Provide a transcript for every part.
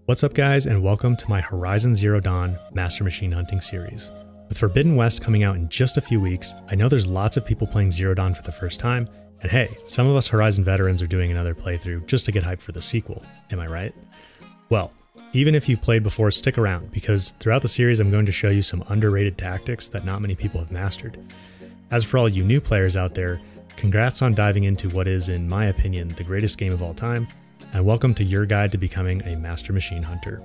What's up guys, and welcome to my Horizon Zero Dawn Master Machine Hunting series. With Forbidden West coming out in just a few weeks, I know there's lots of people playing Zero Dawn for the first time, and hey, some of us Horizon veterans are doing another playthrough just to get hyped for the sequel, am I right? Well, even if you've played before, stick around, because throughout the series I'm going to show you some underrated tactics that not many people have mastered. As for all you new players out there, congrats on diving into what is, in my opinion, the greatest game of all time, and welcome to your guide to becoming a Master Machine Hunter.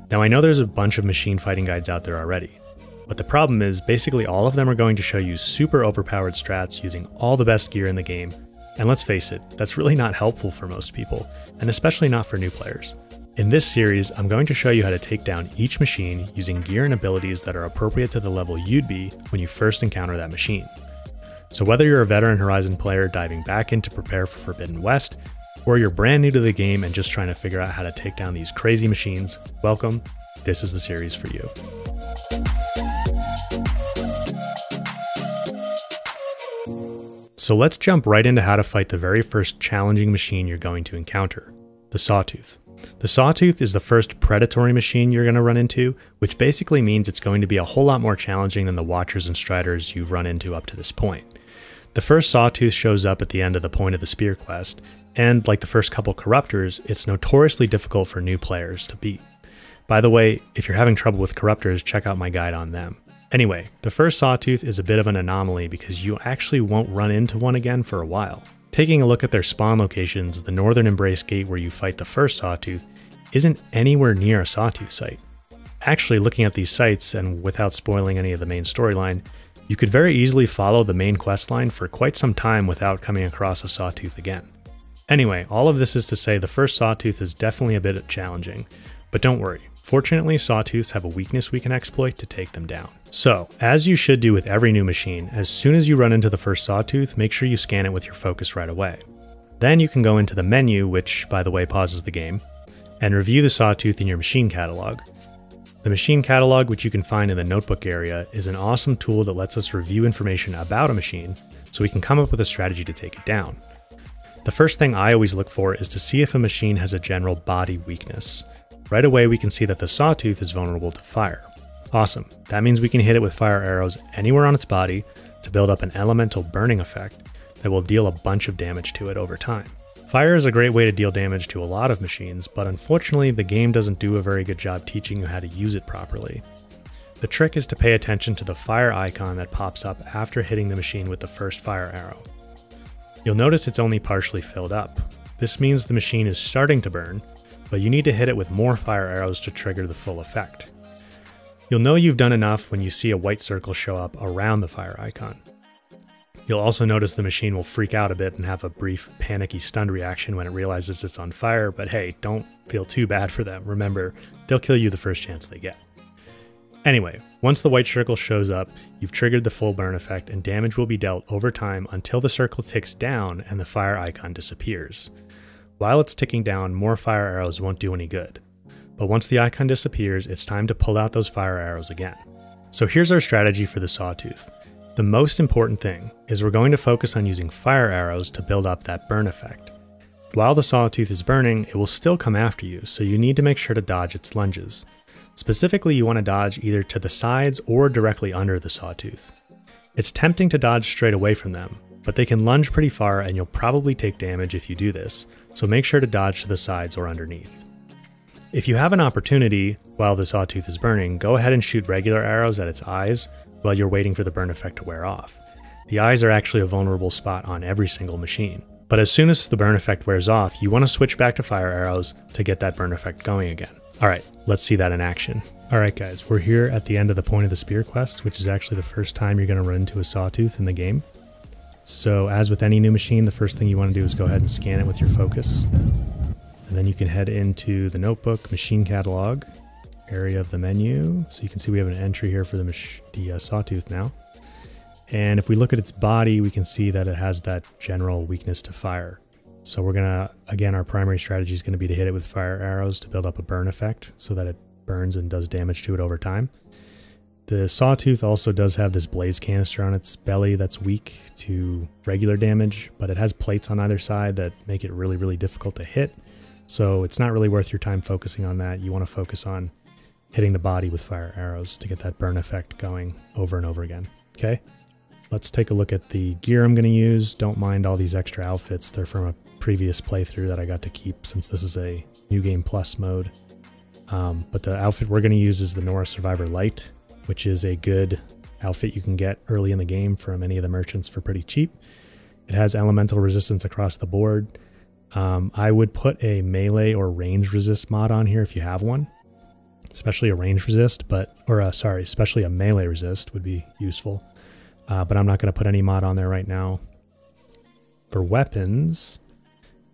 Now I know there's a bunch of machine fighting guides out there already, but the problem is basically all of them are going to show you super overpowered strats using all the best gear in the game, and let's face it, that's really not helpful for most people, and especially not for new players. In this series, I'm going to show you how to take down each machine using gear and abilities that are appropriate to the level you'd be when you first encounter that machine. So whether you're a veteran Horizon player diving back in to prepare for Forbidden West, or you're brand new to the game and just trying to figure out how to take down these crazy machines, welcome, this is the series for you. So let's jump right into how to fight the very first challenging machine you're going to encounter, the Sawtooth. The Sawtooth is the first predatory machine you're going to run into, which basically means it's going to be a whole lot more challenging than the Watchers and Striders you've run into up to this point. The first Sawtooth shows up at the end of the Point of the Spear quest, and like the first couple Corruptors, it's notoriously difficult for new players to beat. By the way, if you're having trouble with Corruptors, check out my guide on them. Anyway, the first Sawtooth is a bit of an anomaly because you actually won't run into one again for a while. Taking a look at their spawn locations, the Northern Embrace Gate where you fight the first Sawtooth isn't anywhere near a Sawtooth site. Actually, looking at these sites, and without spoiling any of the main storyline, you could very easily follow the main questline for quite some time without coming across a Sawtooth again. Anyway, all of this is to say the first Sawtooth is definitely a bit challenging, but don't worry. Fortunately, Sawtooths have a weakness we can exploit to take them down. So, as you should do with every new machine, as soon as you run into the first Sawtooth, make sure you scan it with your focus right away. Then you can go into the menu, which, by the way, pauses the game, and review the Sawtooth in your machine catalog. The machine catalog, which you can find in the notebook area, is an awesome tool that lets us review information about a machine, so we can come up with a strategy to take it down. The first thing I always look for is to see if a machine has a general body weakness. Right away we can see that the Sawtooth is vulnerable to fire. Awesome, that means we can hit it with fire arrows anywhere on its body to build up an elemental burning effect that will deal a bunch of damage to it over time. Fire is a great way to deal damage to a lot of machines, but unfortunately the game doesn't do a very good job teaching you how to use it properly. The trick is to pay attention to the fire icon that pops up after hitting the machine with the first fire arrow. You'll notice it's only partially filled up. This means the machine is starting to burn, but you need to hit it with more fire arrows to trigger the full effect. You'll know you've done enough when you see a white circle show up around the fire icon. You'll also notice the machine will freak out a bit and have a brief panicky stunned reaction when it realizes it's on fire, but hey, don't feel too bad for them. Remember, they'll kill you the first chance they get. Anyway, once the white circle shows up, you've triggered the full burn effect and damage will be dealt over time until the circle ticks down and the fire icon disappears. While it's ticking down, more fire arrows won't do any good. But once the icon disappears, it's time to pull out those fire arrows again. So here's our strategy for the Sawtooth. The most important thing is we're going to focus on using fire arrows to build up that burn effect. While the Sawtooth is burning, it will still come after you, so you need to make sure to dodge its lunges. Specifically, you want to dodge either to the sides or directly under the Sawtooth. It's tempting to dodge straight away from them, but they can lunge pretty far and you'll probably take damage if you do this, so make sure to dodge to the sides or underneath. If you have an opportunity while the Sawtooth is burning, go ahead and shoot regular arrows at its eyes while you're waiting for the burn effect to wear off. The eyes are actually a vulnerable spot on every single machine. But as soon as the burn effect wears off, you want to switch back to fire arrows to get that burn effect going again. Alright, let's see that in action. Alright guys, we're here at the end of the Point of the Spear quest, which is actually the first time you're going to run into a Sawtooth in the game. So as with any new machine, the first thing you want to do is go ahead and scan it with your focus. And then you can head into the notebook, machine catalog, area of the menu. So you can see we have an entry here for the Sawtooth now. And if we look at its body, we can see that it has that general weakness to fire. So we're gonna, again, our primary strategy is gonna be to hit it with fire arrows to build up a burn effect so that it burns and does damage to it over time. The Sawtooth also does have this blaze canister on its belly that's weak to regular damage, but it has plates on either side that make it really, really difficult to hit. So it's not really worth your time focusing on that. You want to focus on hitting the body with fire arrows to get that burn effect going over and over again. Okay, let's take a look at the gear I'm going to use. Don't mind all these extra outfits. They're from a previous playthrough that I got to keep since this is a New Game Plus mode. But the outfit we're going to use is the Nora Survivor Light, which is a good outfit you can get early in the game from any of the merchants for pretty cheap. It has elemental resistance across the board. I would put a melee or range resist mod on here if you have one. Especially a range resist, especially a melee resist would be useful. But I'm not going to put any mod on there right now. For weapons,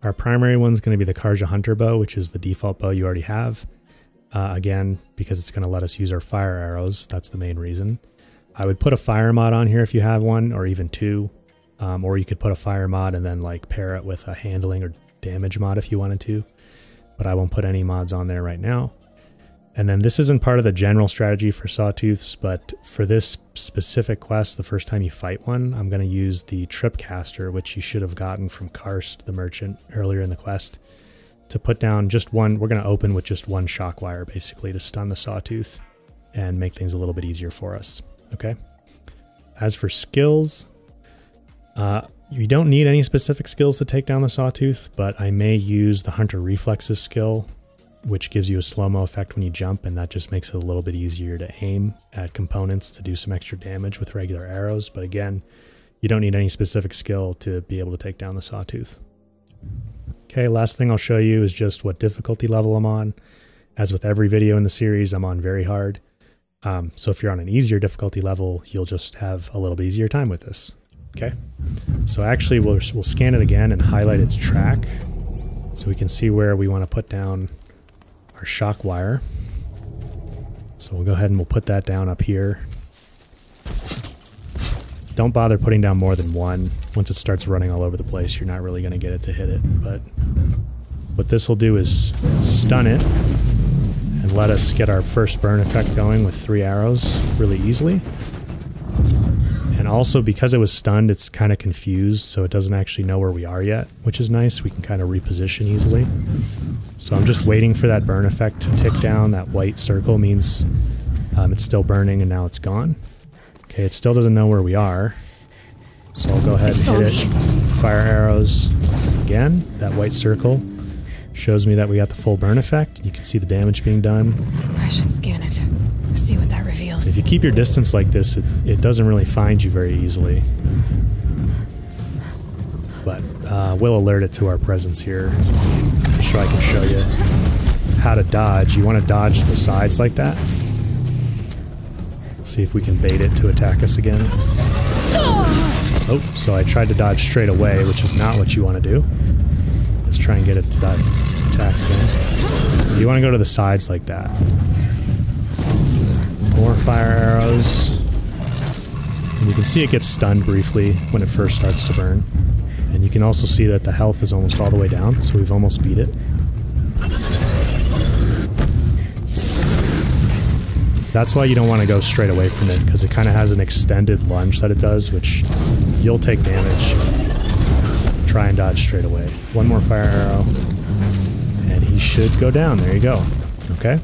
our primary one's going to be the Karja Hunter bow, which is the default bow you already have. Again, because it's going to let us use our fire arrows, that's the main reason. I would put a fire mod on here if you have one, or even two. Or you could put a fire mod and then like pair it with a handling or damage mod if you wanted to. But I won't put any mods on there right now. And then this isn't part of the general strategy for Sawtooths, but for this specific quest, the first time you fight one, I'm going to use the Tripcaster, which you should have gotten from Karst, the merchant, earlier in the quest, to put down just one. We're going to open with just one shock wire, basically, to stun the Sawtooth and make things a little bit easier for us. Okay. As for skills, you don't need any specific skills to take down the Sawtooth, but I may use the Hunter Reflexes skill, which gives you a slow-mo effect when you jump, and that just makes it a little bit easier to aim at components to do some extra damage with regular arrows. But again, you don't need any specific skill to be able to take down the Sawtooth. Okay, last thing I'll show you is just what difficulty level I'm on. As with every video in the series, I'm on very hard. So if you're on an easier difficulty level, you'll just have a little bit easier time with this. Okay, so actually we'll scan it again and highlight its track so we can see where we want to put down our shock wire. So we'll go ahead and we'll put that down up here. Don't bother putting down more than one. Once it starts running all over the place, you're not really going to get it to hit it. But what this will do is stun it and let us get our first burn effect going with 3 arrows really easily. And also, because it was stunned, it's kind of confused, so it doesn't actually know where we are yet, which is nice. We can kind of reposition easily. So I'm just waiting for that burn effect to tick down. That white circle means it's still burning and now it's gone. Okay, it still doesn't know where we are. So I'll go ahead and hit it. Fire arrows again. That white circle shows me that we got the full burn effect. You can see the damage being done. I should scan it. See what that reveals. If you keep your distance like this, it doesn't really find you very easily. But we'll alert it to our presence here. So I can show you how to dodge. You want to dodge the sides like that. See if we can bait it to attack us again. Oh, so I tried to dodge straight away, which is not what you want to do. Let's try and get it to that attack again. So you want to go to the sides like that. More fire arrows. And you can see it gets stunned briefly when it first starts to burn. And you can also see that the health is almost all the way down, so we've almost beat it. That's why you don't want to go straight away from it, because it kind of has an extended lunge that it does, which you'll take damage. Try and dodge straight away. One more fire arrow, and he should go down. There you go. Okay?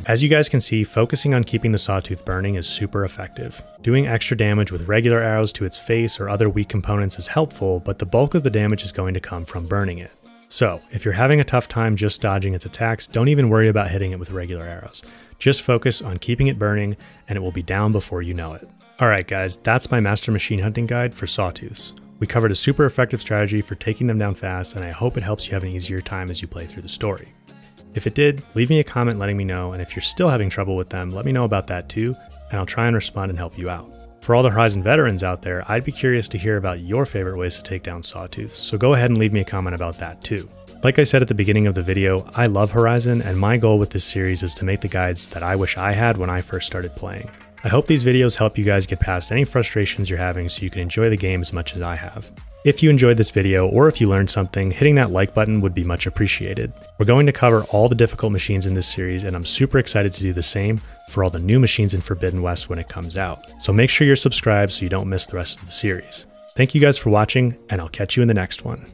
As you guys can see, focusing on keeping the Sawtooth burning is super effective. Doing extra damage with regular arrows to its face or other weak components is helpful, but the bulk of the damage is going to come from burning it. So, if you're having a tough time just dodging its attacks, don't even worry about hitting it with regular arrows. Just focus on keeping it burning, and it will be down before you know it. Alright guys, that's my Master Machine Hunting Guide for Sawtooths. We covered a super effective strategy for taking them down fast, and I hope it helps you have an easier time as you play through the story. If it did, leave me a comment letting me know, and if you're still having trouble with them, let me know about that too, and I'll try and respond and help you out. For all the Horizon veterans out there, I'd be curious to hear about your favorite ways to take down Sawtooths, so go ahead and leave me a comment about that too. Like I said at the beginning of the video, I love Horizon, and my goal with this series is to make the guides that I wish I had when I first started playing. I hope these videos help you guys get past any frustrations you're having so you can enjoy the game as much as I have. If you enjoyed this video, or if you learned something, hitting that like button would be much appreciated. We're going to cover all the difficult machines in this series, and I'm super excited to do the same for all the new machines in Forbidden West when it comes out. So make sure you're subscribed so you don't miss the rest of the series. Thank you guys for watching, and I'll catch you in the next one.